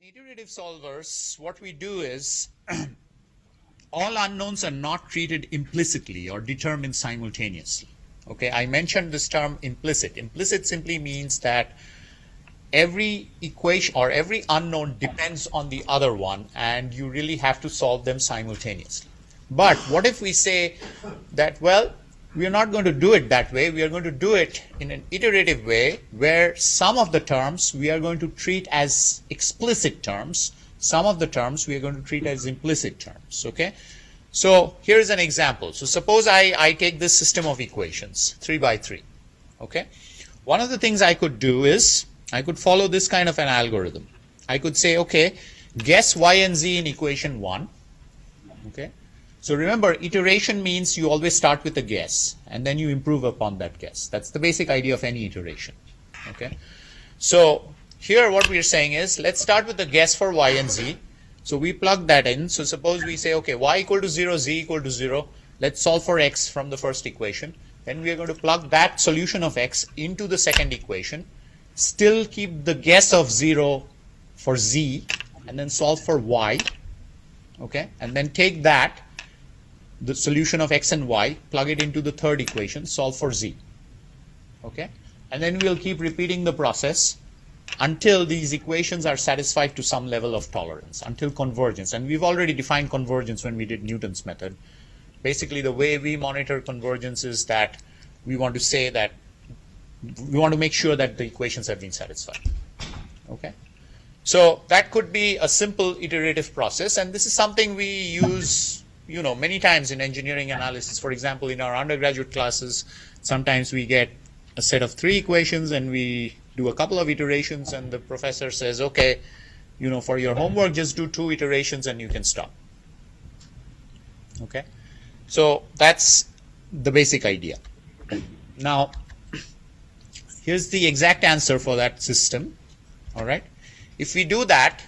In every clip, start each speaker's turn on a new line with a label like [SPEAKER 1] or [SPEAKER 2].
[SPEAKER 1] iterative solvers, what we do is all unknowns are not treated implicitly or determined simultaneously. Okay, I mentioned this term implicit. Implicit simply means that every equation or every unknown depends on the other one, and you really have to solve them simultaneously. But what if we say that, well, we are not going to do it that way. We are going to do it in an iterative way where some of the terms we are going to treat as explicit terms, some of the terms we are going to treat as implicit terms. Okay, so here's an example. So suppose I take this system of equations 3 by 3. Okay, one of the things I could do is I could follow this kind of an algorithm. I could say, okay, guess y and z in equation 1. Okay, so remember, iteration means you always start with a guess and then you improve upon that guess. That's the basic idea of any iteration. Okay, so here what we're saying is, let's start with the guess for y and z. So we plug that in. So suppose we say, okay, y equal to 0, z equal to 0. Let's solve for x from the first equation. Then we are going to plug that solution of x into the second equation. Still keep the guess of 0 for z and then solve for y. Okay, and then take that, the solution of x and y, plug it into the third equation, solve for z. Okay, and then we'll keep repeating the process until these equations are satisfied to some level of tolerance, until convergence. And we've already defined convergence when we did Newton's method. Basically, the way we monitor convergence is that we want to say that we want to make sure that the equations have been satisfied. Okay, so that could be a simple iterative process, and this is something we use many times in engineering analysis. For example, in our undergraduate classes, sometimes we get a set of 3 equations and we do a couple of iterations and the professor says, okay, for your homework, just do 2 iterations and you can stop. Okay, so that's the basic idea. Now, here's the exact answer for that system. All right, if we do that,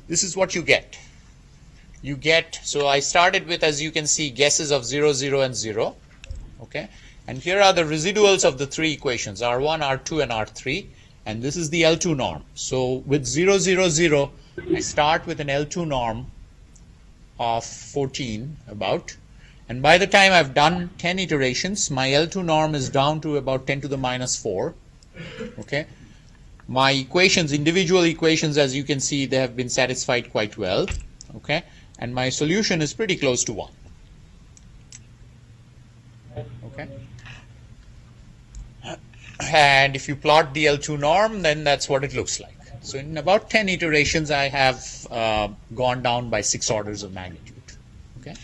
[SPEAKER 1] this is what you get. You get, so I started with, as you can see, guesses of 0, 0, and 0. Okay, and here are the residuals of the 3 equations, R1, R2, and R3. And this is the L2 norm. So with 0, 0, 0, I start with an L2 norm of 14 about. And by the time I've done 10 iterations, my L2 norm is down to about 10 to the minus 4. Okay, my equations, individual equations, as you can see, they have been satisfied quite well. Okay, and my solution is pretty close to 1. Okay, and if you plot the L2 norm, then that's what it looks like. So in about 10 iterations, I have gone down by 6 orders of magnitude. Okay,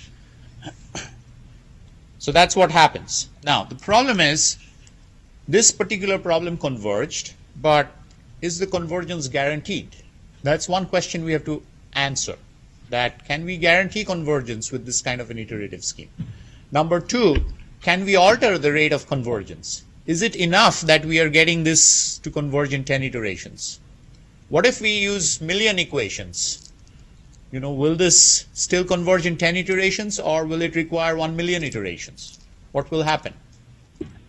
[SPEAKER 1] so that's what happens. Now the problem is, this particular problem converged, but is the convergence guaranteed? That's one question we have to answer. That can we guarantee convergence with this kind of an iterative scheme? Number 2, can we alter the rate of convergence? Is it enough that we are getting this to converge in 10 iterations? What if we use million equations? Will this still converge in 10 iterations, or will it require 1 million iterations? What will happen?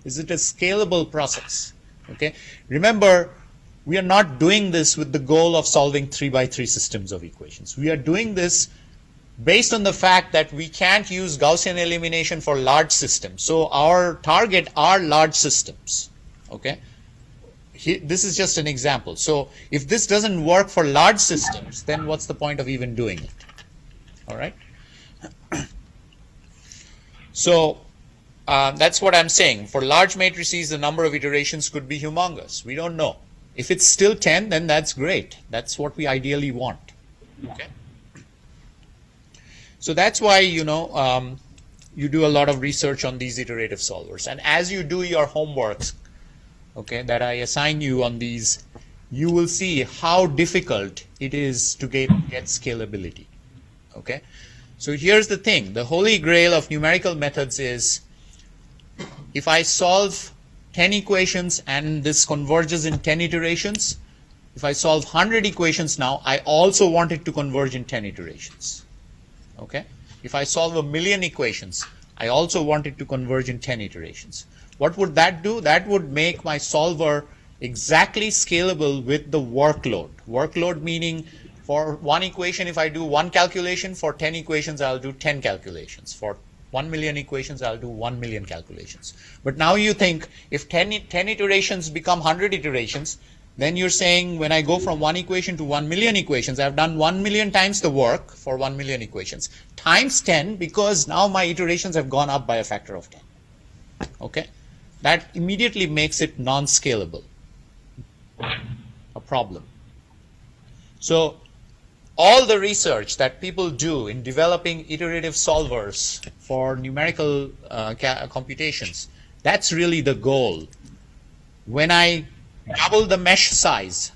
[SPEAKER 1] Is it a scalable process? Okay, remember, we are not doing this with the goal of solving 3 by 3 systems of equations. We are doing this based on the fact that we can't use Gaussian elimination for large systems. So our target are large systems. Okay, this is just an example. So if this doesn't work for large systems, then what's the point of even doing it? All right. So that's what I'm saying. For large matrices, the number of iterations could be humongous. We don't know. If it's still 10, then that's great. That's what we ideally want. Okay. So that's why, you do a lot of research on these iterative solvers. And as you do your homeworks, okay, that I assign you on these, you will see how difficult it is to get scalability. Okay. So here's the thing. The holy grail of numerical methods is, if I solve 10 equations and this converges in 10 iterations, if I solve 100 equations now, I also want it to converge in 10 iterations. Okay? If I solve 1,000,000 equations, I also want it to converge in 10 iterations. What would that do? That would make my solver exactly scalable with the workload. Workload meaning For one equation, if I do one calculation, for 10 equations, I'll do 10 calculations. For 1 million equations, I'll do 1 million calculations. But now you think, if 10 iterations become 100 iterations, then you're saying when I go from one equation to 1 million equations, I've done 1 million times the work for 1 million equations, times 10, because now my iterations have gone up by a factor of 10. Okay? That immediately makes it non-scalable, a problem. So all the research that people do in developing iterative solvers for numerical computations, that's really the goal. When I double the mesh size,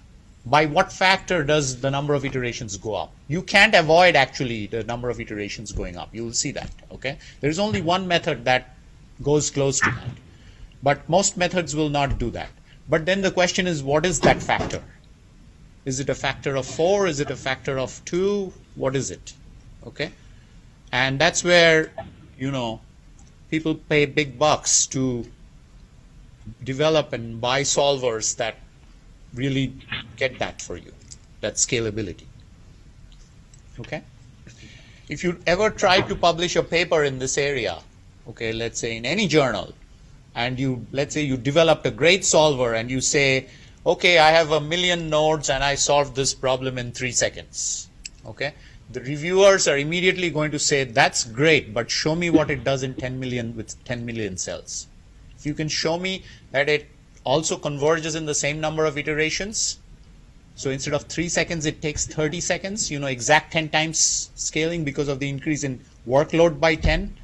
[SPEAKER 1] by what factor does the number of iterations go up? You can't avoid actually the number of iterations going up. You will see that. Okay? There's only one method that goes close to that. But most methods will not do that. But then the question is, what is that factor? Is it a factor of 4? Is it a factor of 2? What is it? Okay? And that's where, you know, people pay big bucks to develop and buy solvers that really get that for you, that scalability. Okay? If you ever try to publish a paper in this area, okay, let's say in any journal, and let's say you developed a great solver and you say, okay, I have 1 million nodes and I solved this problem in 3 seconds. Okay? The reviewers are immediately going to say, that's great, but show me what it does in 10 million with 10 million cells. If you can show me that it also converges in the same number of iterations, so instead of 3 seconds, it takes 30 seconds, you know, exact 10 times scaling because of the increase in workload by 10,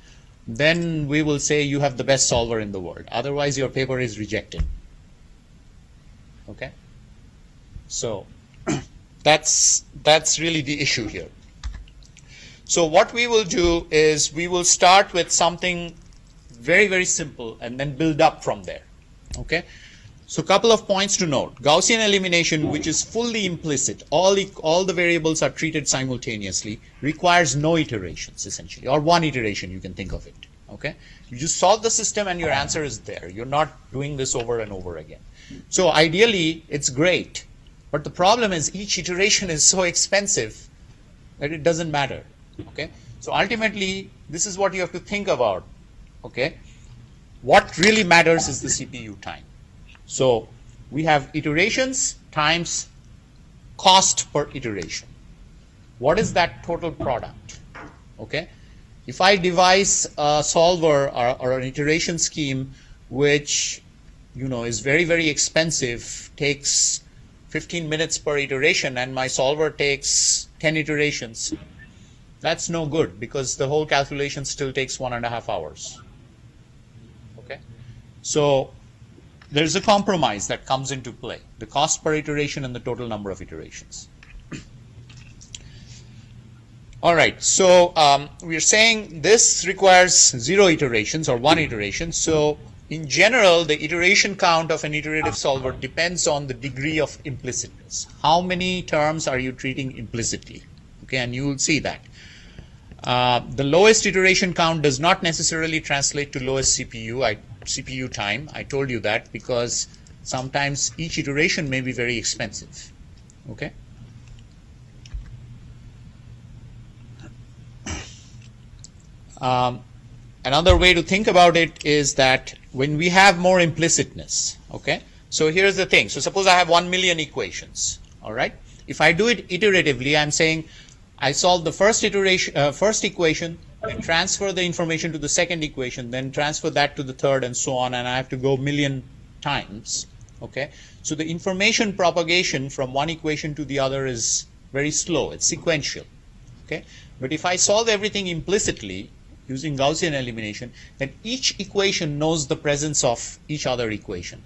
[SPEAKER 1] then we will say you have the best solver in the world. Otherwise, your paper is rejected. Okay, so that's really the issue here. So what we will do is we will start with something very, very simple and then build up from there. Okay, so a couple of points to note. Gaussian elimination, which is fully implicit, all the variables are treated simultaneously, requires no iterations essentially, or one iteration, you can think of it. Okay, you just solve the system and your answer is there. You're not doing this over and over again. So ideally, it's great, but the problem is each iteration is so expensive that it doesn't matter. Okay, so ultimately, this is what you have to think about. Okay, what really matters is the CPU time. So we have iterations times cost per iteration. What is that total product? Okay, if I devise a solver or an iteration scheme which, you know, is very, very expensive, takes 15 minutes per iteration, and my solver takes 10 iterations, that's no good because the whole calculation still takes 1.5 hours. Okay, so there's a compromise that comes into play, the cost per iteration and the total number of iterations. All right, so we're saying this requires 0 iterations or 1 iteration. So in general, the iteration count of an iterative solver depends on the degree of implicitness. How many terms are you treating implicitly? Okay, and you will see that. The lowest iteration count does not necessarily translate to lowest CPU time. I told you that because sometimes each iteration may be very expensive. Okay. Another way to think about it is that when we have more implicitness, okay, so here's the thing. So suppose I have 1 million equations, all right? If I do it iteratively, I'm saying I solve the first equation, then transfer the information to the second equation, then transfer that to the third, and so on, and I have to go 1 million times, okay? So the information propagation from one equation to the other is very slow. It's sequential, okay? But if I solve everything implicitly, using Gaussian elimination, then each equation knows the presence of each other equation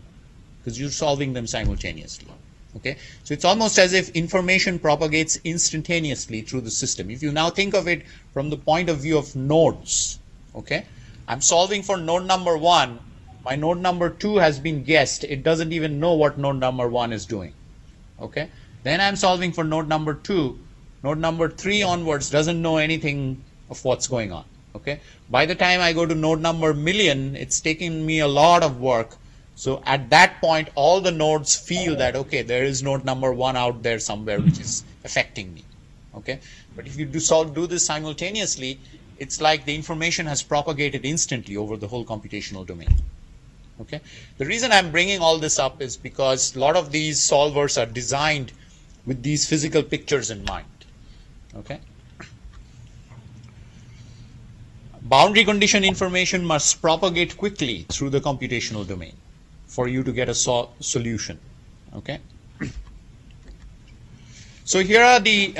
[SPEAKER 1] because you're solving them simultaneously. Okay, so it's almost as if information propagates instantaneously through the system. If you now think of it from the point of view of nodes, okay, I'm solving for node number 1. My node number 2 has been guessed. It doesn't even know what node number 1 is doing. Okay, then I'm solving for node number 2. Node number 3 onwards doesn't know anything of what's going on. Okay, by the time I go to node number million, it's taking me a lot of work. So at that point, all the nodes feel that, okay, there is node number 1 out there somewhere which is affecting me. Okay, but if you do this simultaneously, it's like the information has propagated instantly over the whole computational domain. Okay, the reason I'm bringing all this up is because a lot of these solvers are designed with these physical pictures in mind. Okay, boundary condition information must propagate quickly through the computational domain for you to get a solution. Okay, so here are the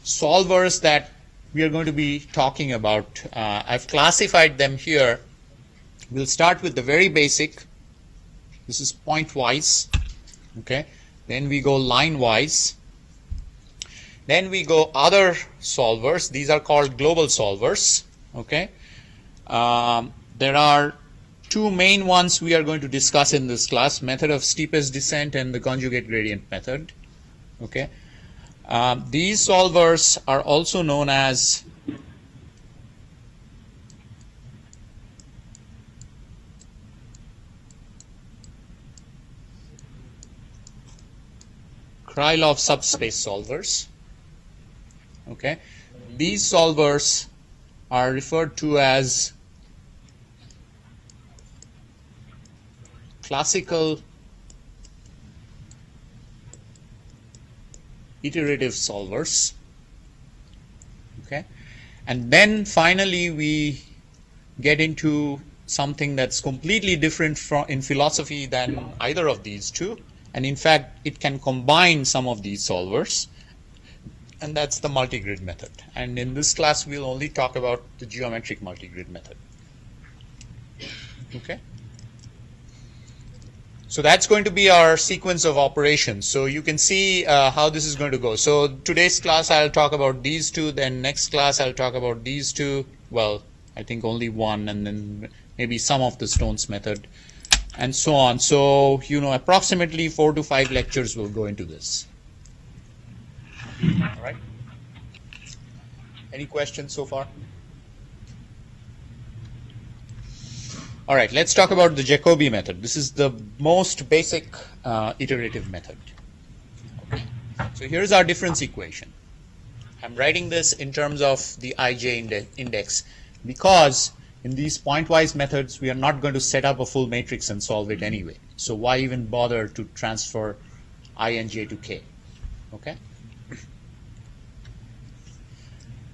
[SPEAKER 1] solvers that we are going to be talking about. I've classified them here. We'll start with the very basic. This is pointwise. Okay, then we go line-wise. Then we go other solvers. These are called global solvers. Okay, there are two main ones we are going to discuss in this class: method of steepest descent and the conjugate gradient method. Okay, these solvers are also known as Krylov subspace solvers. Okay, these solvers are referred to as classical iterative solvers. Okay, and then finally we get into something that's completely different in philosophy than either of these two, and in fact it can combine some of these solvers, and that's the multigrid method. And in this class we'll only talk about the geometric multigrid method. Okay, so that's going to be our sequence of operations. So you can see how this is going to go. So today's class I'll talk about these two, then next class I'll talk about these two, well I think only one, and then maybe some of the Stone's method, and so on. So approximately 4 to 5 lectures will go into this. All right. Any questions so far? All right, let's talk about the Jacobi method. This is the most basic iterative method. Okay. So here's our difference equation. I'm writing this in terms of the ij index because in these pointwise methods we are not going to set up a full matrix and solve it anyway. So why even bother to transfer I and j to k? Okay.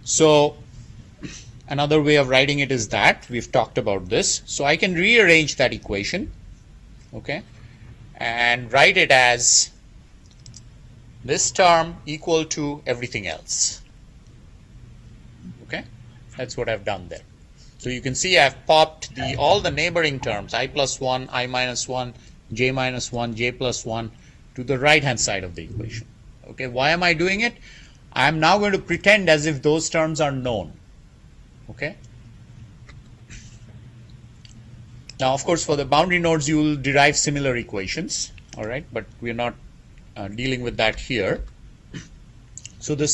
[SPEAKER 1] So another way of writing it is that we've talked about this. So I can rearrange that equation, okay, and write it as this term equal to everything else. Okay, that's what I've done there. So you can see I've popped all the neighboring terms, I plus 1, I minus 1, j minus 1, j plus 1 to the right hand side of the equation. Okay, why am I doing it? I'm now going to pretend as if those terms are known. Okay. Now, of course, for the boundary nodes, you will derive similar equations. All right, but we're not dealing with that here. So the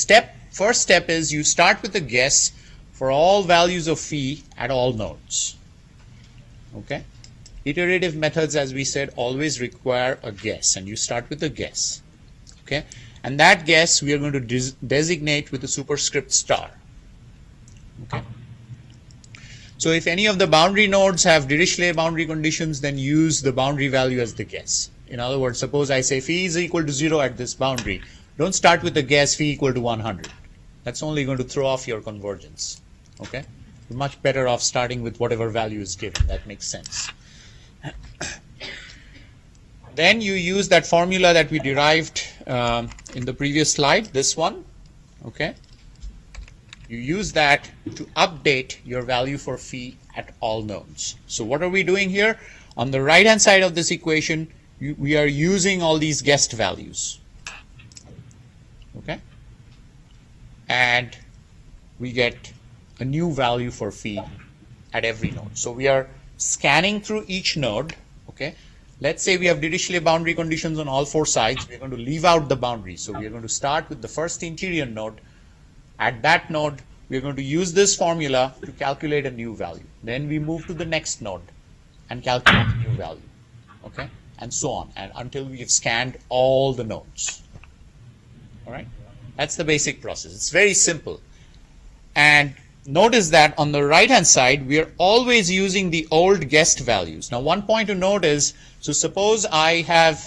[SPEAKER 1] first step is you start with a guess for all values of phi at all nodes. Okay. Iterative methods, as we said, always require a guess, and you start with a guess. Okay. And that guess we are going to designate with a superscript star. Okay. So if any of the boundary nodes have Dirichlet boundary conditions, then use the boundary value as the guess. In other words, suppose I say phi is equal to 0 at this boundary. Don't start with the guess phi equal to 100. That's only going to throw off your convergence. Okay. You're much better off starting with whatever value is given. That makes sense. Then you use that formula that we derived in the previous slide, this one. Okay. You use that to update your value for phi at all nodes. So what are we doing here? On the right hand side of this equation, we are using all these guessed values. Okay. And we get a new value for phi at every node. So we are scanning through each node. Okay. Let's say we have Dirichlet boundary conditions on all 4 sides. We're going to leave out the boundary. So we are going to start with the first interior node. At that node, we're going to use this formula to calculate a new value. Then we move to the next node and calculate a new value. Okay? And so on, and until we have scanned all the nodes. All right? That's the basic process. It's very simple. And notice that on the right-hand side, we are always using the old guessed values. Now, one point to note is, so suppose I have,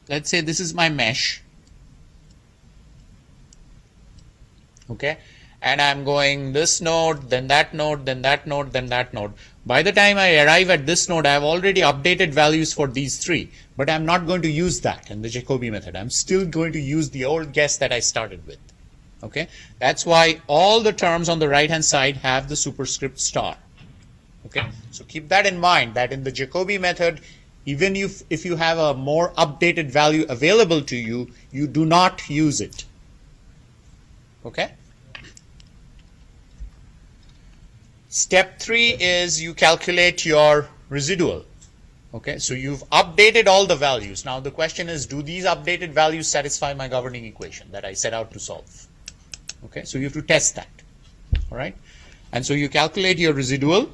[SPEAKER 1] let's say this is my mesh. Okay, and I'm going this node, then that node, then that node, then that node. By the time I arrive at this node, I have already updated values for these three, but I'm not going to use that in the Jacobi method. I'm still going to use the old guess that I started with. Okay, that's why all the terms on the right hand side have the superscript star. Okay, so keep that in mind, that in the Jacobi method, even if you have a more updated value available to you, you do not use it. Okay. Step 3 is you calculate your residual. Okay, so you've updated all the values. Now the question is, do these updated values satisfy my governing equation that I set out to solve? Okay, so you have to test that. All right, and so you calculate your residual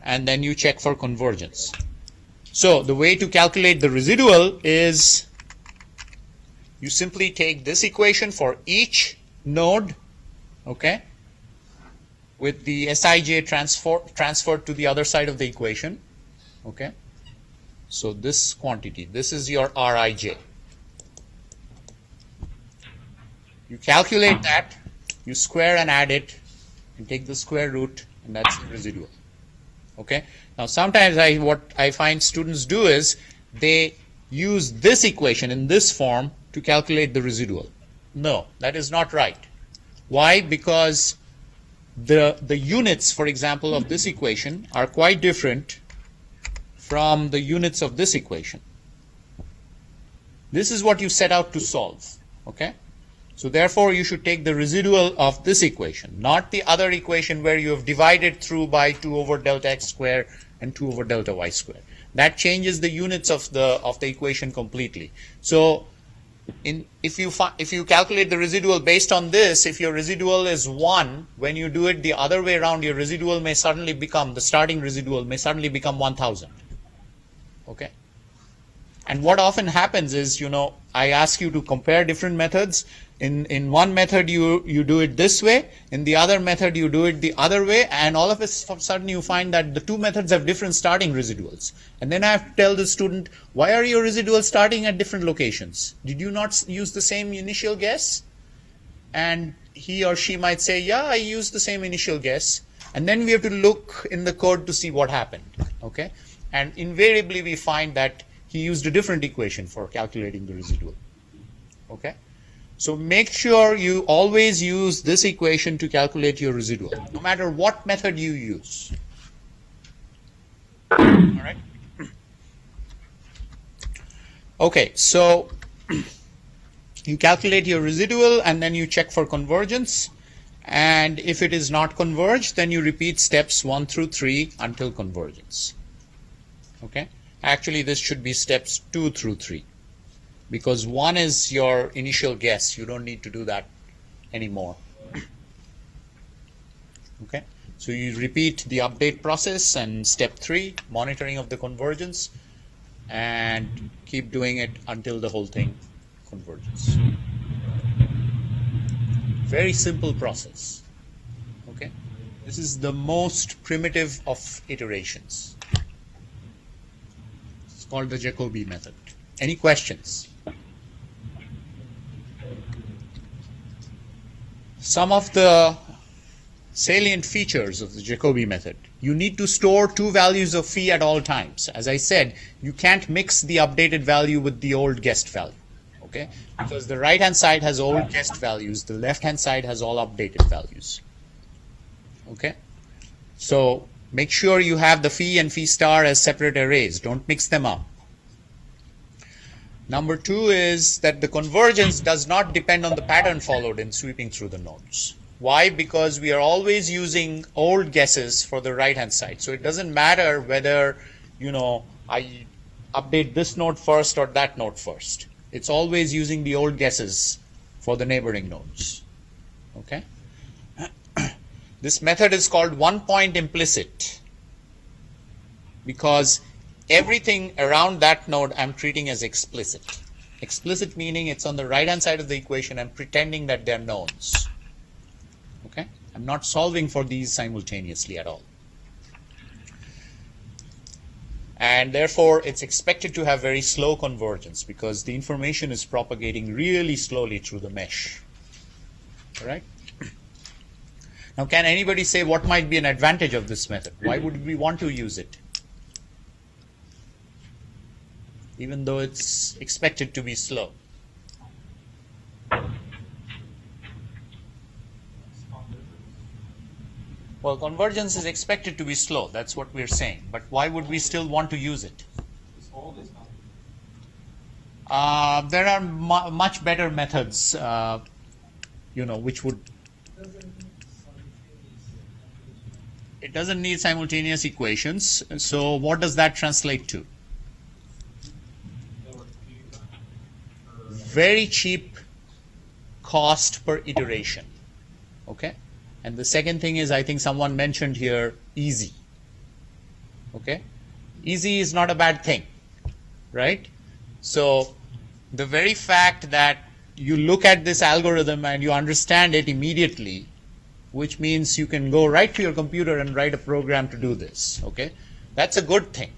[SPEAKER 1] and then you check for convergence. So the way to calculate the residual is you simply take this equation for each node, okay, with the Sij transferred to the other side of the equation. Okay, so this quantity, this is your Rij. You calculate that, you square and add it, and take the square root, and that's the residual. Okay, now sometimes what I find students do is they use this equation in this form to calculate the residual. No, that is not right. Why? Because the units, for example, of this equation are quite different from the units of this equation. This is what you set out to solve. Okay, so therefore you should take the residual of this equation, not the other equation where you have divided through by 2 over delta x squared and 2 over delta y squared. That changes the units of the equation completely. So if you calculate the residual based on this, if your residual is 1, when you do it the other way around, your residual may suddenly become, the starting residual may suddenly become 1000. Okay, and what often happens is, I ask you to compare different methods. In one method you do it this way, in the other method you do it the other way, and all of a sudden you find that the two methods have different starting residuals. And then I have to tell the student, why are your residuals starting at different locations? Did you not use the same initial guess? And he or she might say, yeah, I used the same initial guess. And then we have to look in the code to see what happened. Okay, and invariably we find that he used a different equation for calculating the residual. Okay, so make sure you always use this equation to calculate your residual, no matter what method you use. All right. Okay, so you calculate your residual and then you check for convergence. And if it is not converged, then you repeat steps 1 through 3 until convergence. Okay, actually this should be steps 2 through 3. Because 1 is your initial guess. You don't need to do that anymore. Okay, so you repeat the update process and step 3, monitoring of the convergence, and keep doing it until the whole thing converges. Very simple process. Okay, this is the most primitive of iterations. It's called the Jacobi method. Any questions? Some of the salient features of the Jacobi method. You need to store 2 values of phi at all times. As I said, you can't mix the updated value with the old guessed value. Okay? Because the right hand side has old guessed values, the left hand side has all updated values. Okay? So make sure you have the phi and phi star as separate arrays. Don't mix them up. Number 2 is that the convergence does not depend on the pattern followed in sweeping through the nodes. Why? Because we are always using old guesses for the right hand side. So it doesn't matter whether, I update this node first or that node first. It's always using the old guesses for the neighboring nodes. Okay? This method is called one-point implicit because everything around that node I'm treating as explicit. Explicit meaning it's on the right hand side of the equation and pretending that they're knowns. Okay? I'm not solving for these simultaneously at all. And therefore, it's expected to have very slow convergence because the information is propagating really slowly through the mesh. All right? Now, can anybody say what might be an advantage of this method? Why would we want to use it? Even though it's expected to be slow. Well, convergence is expected to be slow. That's what we're saying. But why would we still want to use it? There are much better methods, which would. It doesn't need simultaneous equations. So what does that translate to? Very cheap cost per iteration. Okay? And the second thing is, I think someone mentioned here, easy. Okay? Easy is not a bad thing, right? So the very fact that you look at this algorithm and you understand it immediately, which means you can go right to your computer and write a program to do this. Okay? That's a good thing.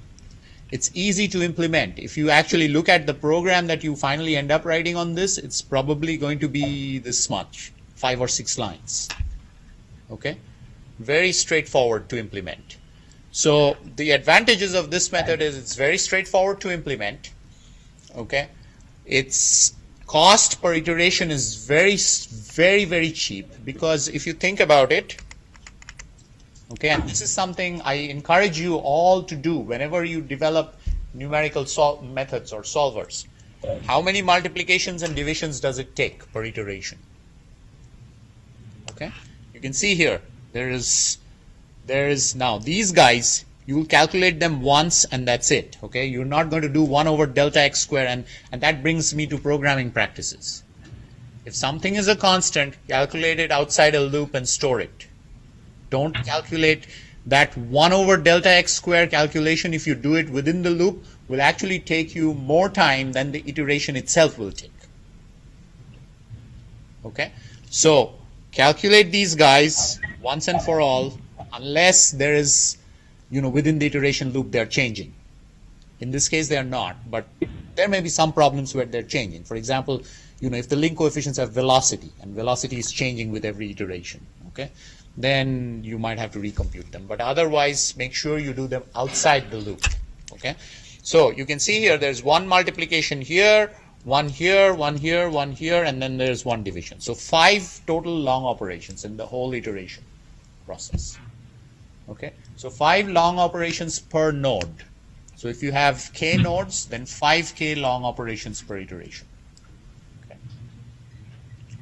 [SPEAKER 1] It's easy to implement. If you actually look at the program that you finally end up writing on this, it's probably going to be this much, 5 or 6 lines. Okay? Very straightforward to implement. So the advantages of this method is it's very straightforward to implement. Okay? Its cost per iteration is very, very cheap, because if you think about it, okay, and this is something I encourage you all to do whenever you develop numerical methods or solvers. How many multiplications and divisions does it take per iteration? Okay, you can see here there is now these guys, you will calculate them once and that's it. Okay, you're not going to do 1 over delta x squared, and that brings me to programming practices. If something is a constant, calculate it outside a loop and store it. Don't calculate that 1 over delta x squared calculation. If you do it within the loop, will actually take you more time than the iteration itself will take. Okay, so calculate these guys once and for all, unless there is, within the iteration loop they're changing. In this case, they are not, but there may be some problems where they're changing. For example, if the link coefficients have velocity, and velocity is changing with every iteration, okay, then you might have to recompute them. But otherwise, make sure you do them outside the loop. Okay, so you can see here there's one multiplication here, one here, one here, one here, and then there's one division. So 5 total long operations in the whole iteration process. Okay, so 5 long operations per node. So if you have k nodes, then 5k long operations per iteration. Okay.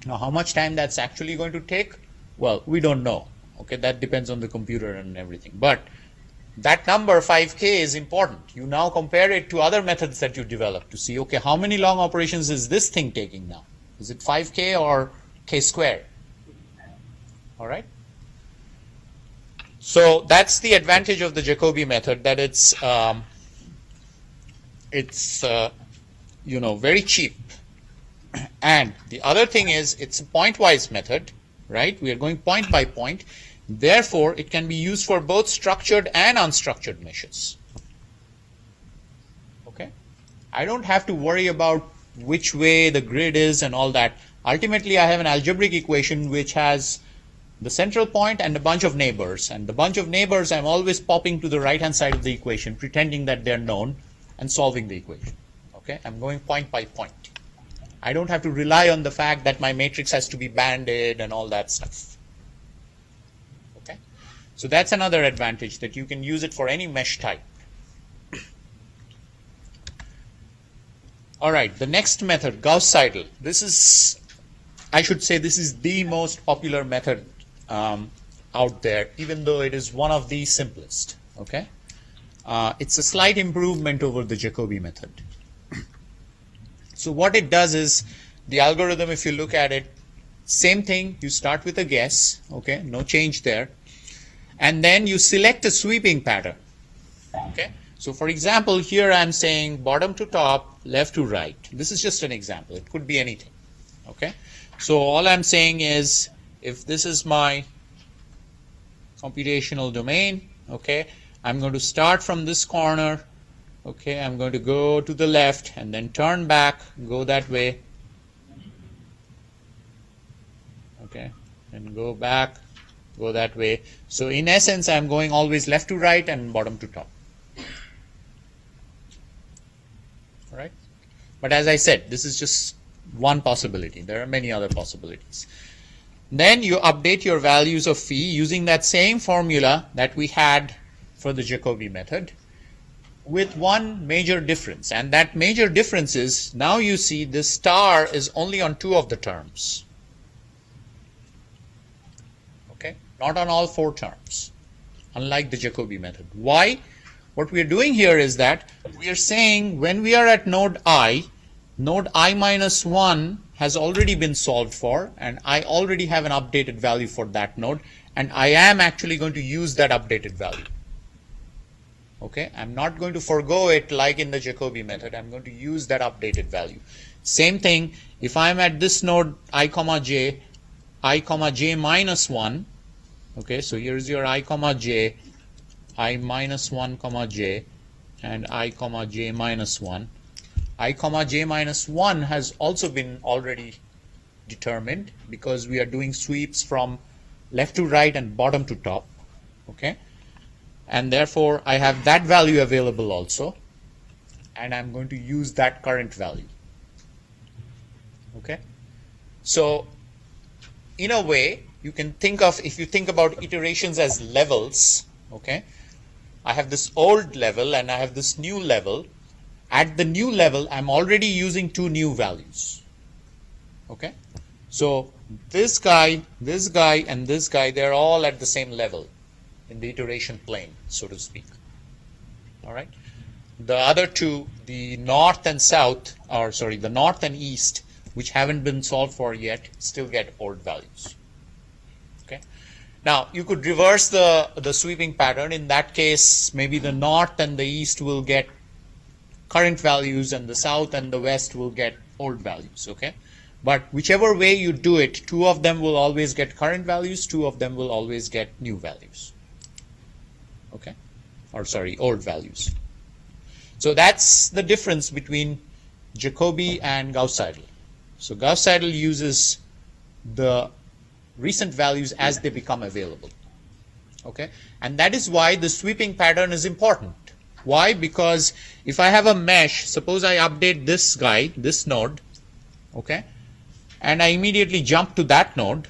[SPEAKER 1] Now, how much time that's actually going to take? Well, we don't know. Okay, that depends on the computer and everything. But that number 5k is important. You now compare it to other methods that you develop to see, okay, how many long operations is this thing taking now? Is it 5k or k squared? All right. So that's the advantage of the Jacobi method, that it's very cheap. And the other thing is it's a pointwise method, right? We are going point by point. Therefore, it can be used for both structured and unstructured meshes. Okay? I don't have to worry about which way the grid is and all that. Ultimately, I have an algebraic equation which has the central point and a bunch of neighbors. And the bunch of neighbors, I'm always popping to the right-hand side of the equation, pretending that they're known, and solving the equation. Okay? I'm going point by point. I don't have to rely on the fact that my matrix has to be banded and all that stuff. Okay? So that's another advantage, that you can use it for any mesh type. All right, the next method, Gauss-Seidel. This is, I should say, this is the most popular method out there, even though it is one of the simplest. Okay? It's a slight improvement over the Jacobi method. So what it does is, the algorithm, if you look at it, same thing, you start with a guess, okay, no change there, and then you select a sweeping pattern, okay, So for example, here I'm saying bottom to top, left to right. This is just an example. It could be anything. Okay. So all I'm saying is, if this is my computational domain, okay, I'm going to start from this corner. Okay, I'm going to go to the left and then turn back, go that way. Okay, and go back, go that way. So in essence, I'm going always left to right and bottom to top. All right. But as I said, this is just one possibility. There are many other possibilities. Then you update your values of phi using that same formula that we had for the Jacobi method, with one major difference. And that major difference is, now you see this star is only on 2 of the terms. Okay, not on all 4 terms, unlike the Jacobi method. Why? What we are doing here is that we are saying when we are at node I minus 1 has already been solved for, and I already have an updated value for that node, and I am actually going to use that updated value. Okay, I'm not going to forego it like in the Jacobi method. I'm going to use that updated value. Same thing, if I'm at this node I comma j minus 1. Okay, so here's your I comma j, I minus 1 comma j, and I comma j minus 1. I comma j minus 1 has also been already determined because we are doing sweeps from left to right and bottom to top. Okay, and therefore I have that value available also, and I'm going to use that current value. Okay, so in a way you can think of, if you think about iterations as levels, okay, I have this old level and I have this new level. At the new level, I'm already using 2 new values. Okay, so this guy, and this guy, they're all at the same level in the iteration plane, so to speak. All right. The other 2, the north and south, or sorry, the north and east, which haven't been solved for yet, still get old values. Okay. Now you could reverse the sweeping pattern. In that case, maybe the north and the east will get current values, and the south and the west will get old values. Okay. But whichever way you do it, 2 of them will always get current values, 2 of them will always get new values. Okay, or sorry, old values. So that's the difference between Jacobi and Gauss-Seidel. So Gauss-Seidel uses the recent values as they become available. Okay, and that is why the sweeping pattern is important. Why? Because if I have a mesh, suppose I update this guy, this node, okay, and I immediately jump to that node,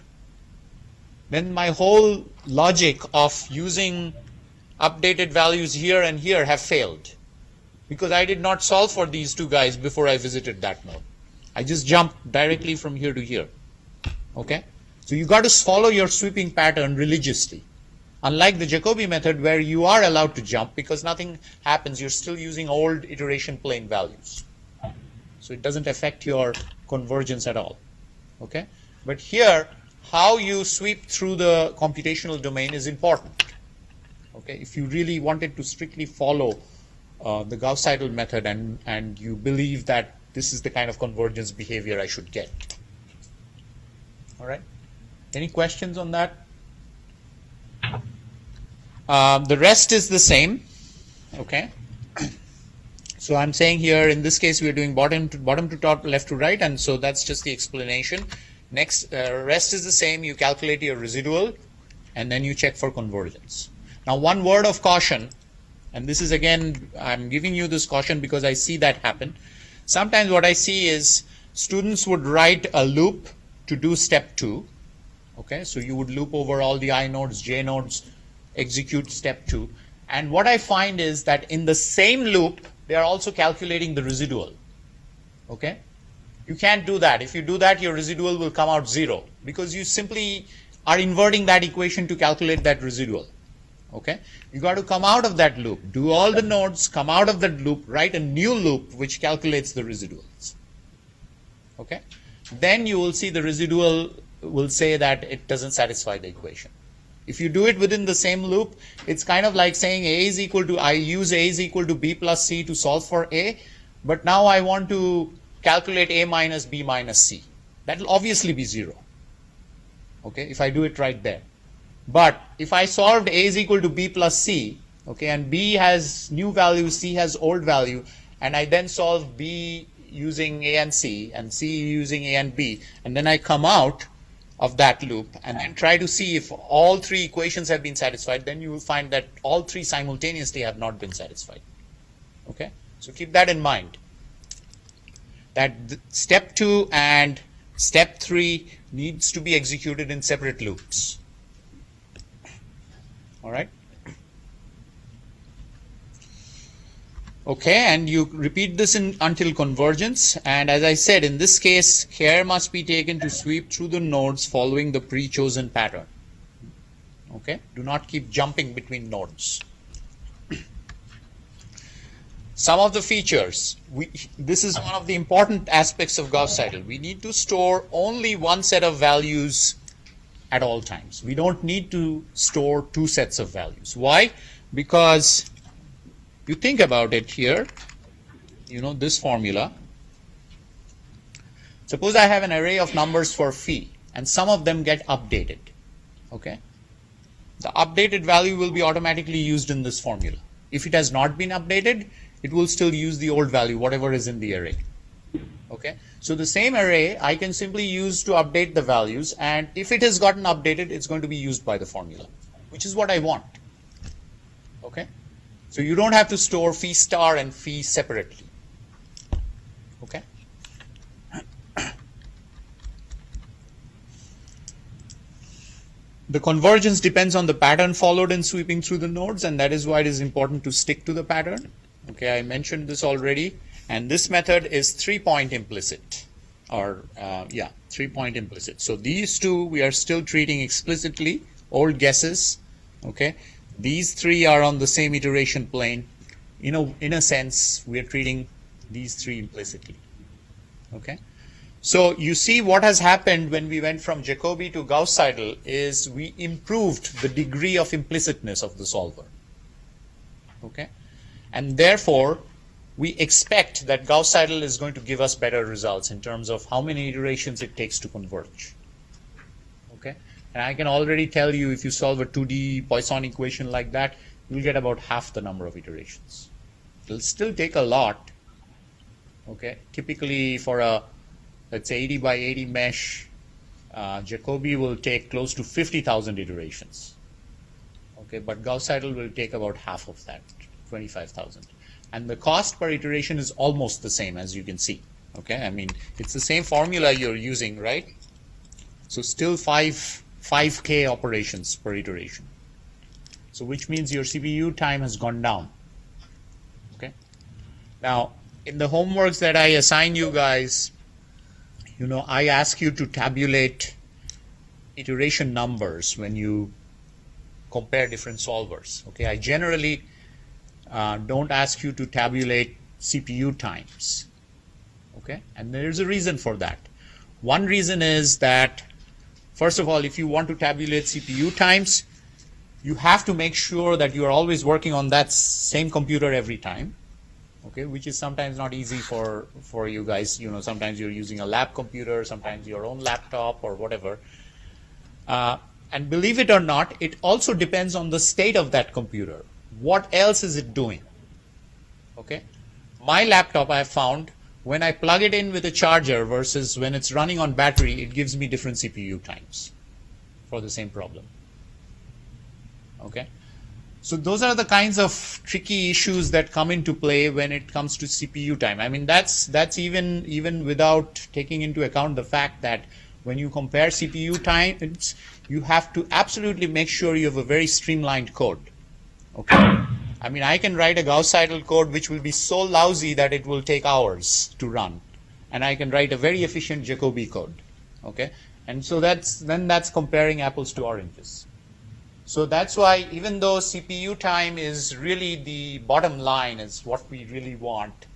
[SPEAKER 1] then my whole logic of using updated values here and here have failed, because I did not solve for these 2 guys before I visited that node. I just jumped directly from here to here. Okay, so you got to follow your sweeping pattern religiously, unlike the Jacobi method where you are allowed to jump because nothing happens. You're still using old iteration plane values, so it doesn't affect your convergence at all. Okay, but here how you sweep through the computational domain is important. Okay, if you really wanted to strictly follow the Gauss-Seidel method and you believe that this is the kind of convergence behavior I should get. All right, any questions on that? The rest is the same. Okay, so I'm saying here in this case we are doing bottom to top, left to right, and so that's just the explanation. Next, rest is the same. You calculate your residual and then you check for convergence. Now, one word of caution, and this is again, I'm giving you this caution because I see that happen. Sometimes what I see is students would write a loop to do step 2. Okay, so you would loop over all the I nodes, J nodes, execute step 2. And what I find is that in the same loop, they are also calculating the residual. Okay, you can't do that. If you do that, your residual will come out 0 because you simply are inverting that equation to calculate that residual. Okay, you got to come out of that loop, do all the nodes, come out of that loop, write a new loop which calculates the residuals. Okay, then you will see the residual will say that it doesn't satisfy the equation. If you do it within the same loop, it's kind of like saying A is equal to, I use A is equal to B plus C to solve for A, but now I want to calculate A minus B minus C. That will obviously be 0. Okay, if I do it right there. But if I solved A is equal to B plus C, okay, and B has new value, C has old value, and I then solve B using A and C using A and B, and then I come out of that loop and then try to see if all three equations have been satisfied, then you will find that all three simultaneously have not been satisfied. Okay, so keep that in mind, that step 2 and step 3 needs to be executed in separate loops. All right. Okay, and you repeat this until convergence, and as I said, in this case, care must be taken to sweep through the nodes following the pre-chosen pattern. Okay, do not keep jumping between nodes. Some of the features, this is one of the important aspects of Gauss-Seidel. We need to store only one set of values at all times. We don't need to store two sets of values. Why? Because you think about it here, you know, this formula. Suppose I have an array of numbers for phi, and some of them get updated. Okay? The updated value will be automatically used in this formula. If it has not been updated, it will still use the old value, whatever is in the array. Okay? So the same array I can simply use to update the values, and if it has gotten updated, it's going to be used by the formula, which is what I want. Okay? So you don't have to store phi star and phi separately. Okay? The convergence depends on the pattern followed in sweeping through the nodes, and that is why it is important to stick to the pattern. Okay, I mentioned this already, and this method is 3-point implicit, or 3-point implicit. So these two we are still treating explicitly, old guesses. Okay, these three are on the same iteration plane. You know, in a sense, we are treating these three implicitly. Okay, so you see what has happened when we went from Jacobi to Gauss-Seidel is we improved the degree of implicitness of the solver. Okay, and therefore we expect that Gauss-Seidel is going to give us better results in terms of how many iterations it takes to converge. Okay, and I can already tell you, if you solve a 2D Poisson equation like that, you'll get about half the number of iterations. It'll still take a lot. Okay, typically for a, let's say, 80 by 80 mesh, Jacobi will take close to 50,000 iterations. Okay, but Gauss-Seidel will take about half of that, 25,000. And the cost per iteration is almost the same, as you can see. Okay, I mean, it's the same formula you're using, right? So still 5K operations per iteration. So which means your CPU time has gone down. Okay. Now, in the homeworks that I assign you guys, you know, I ask you to tabulate iteration numbers when you compare different solvers. Okay, I generally don't ask you to tabulate CPU times. Okay, and there's a reason for that. One reason is that, first of all, if you want to tabulate CPU times, you have to make sure that you are always working on that same computer every time. Okay, which is sometimes not easy for you guys. You know, sometimes you're using a lab computer, sometimes your own laptop or whatever. And believe it or not, it also depends on the state of that computer. What else is it doing? Okay, my laptop, I have found, when I plug it in with a charger versus when it's running on battery, it gives me different CPU times for the same problem. Okay, so those are the kinds of tricky issues that come into play when it comes to CPU time. I mean, that's even without taking into account the fact that when you compare CPU times, you have to absolutely make sure you have a very streamlined code. Okay, I mean, I can write a Gauss-Seidel code which will be so lousy that it will take hours to run, and I can write a very efficient Jacobi code. Okay, and so that's comparing apples to oranges. So that's why, even though CPU time is really the bottom line, is what we really want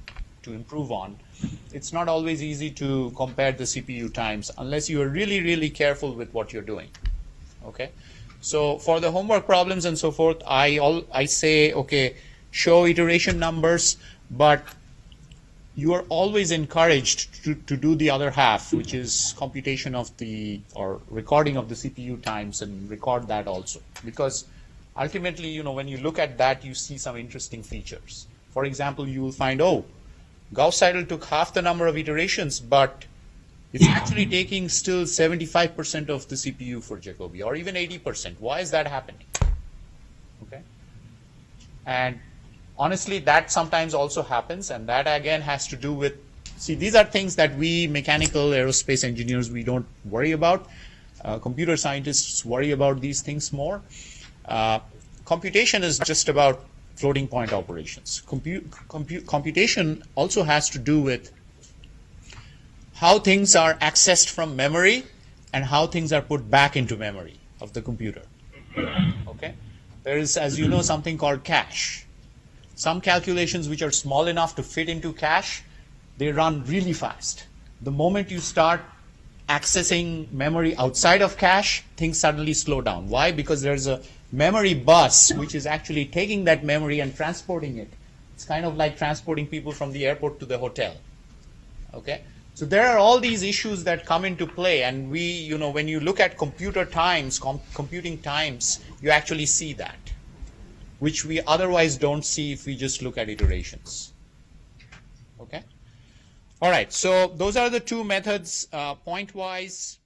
[SPEAKER 1] to improve on, it's not always easy to compare the CPU times unless you are really, really careful with what you're doing. Okay, So for the homework problems and so forth, I say, okay, show iteration numbers, but you are always encouraged to do the other half, which is computation of the, or recording of the CPU times, and record that also. Because ultimately, you know, when you look at that, you see some interesting features. For example, you will find, oh, Gauss-Seidel took half the number of iterations, but it's actually taking still 75% of the CPU for Jacobi, or even 80%. Why is that happening? Okay. And honestly, that sometimes also happens, and that again has to do with, see, these are things that we mechanical aerospace engineers, we don't worry about. Computer scientists worry about these things more. Computation is just about floating point operations. Computation also has to do with how things are accessed from memory and how things are put back into memory of the computer. Okay? There is, as you know, something called cache. Some calculations which are small enough to fit into cache, they run really fast. The moment you start accessing memory outside of cache, things suddenly slow down. Why? Because there's a memory bus which is actually taking that memory and transporting it. It's kind of like transporting people from the airport to the hotel. Okay? So there are all these issues that come into play, and we, you know, when you look at computer times, computing times, you actually see that, which we otherwise don't see if we just look at iterations. Okay? All right, so those are the two methods, point-wise.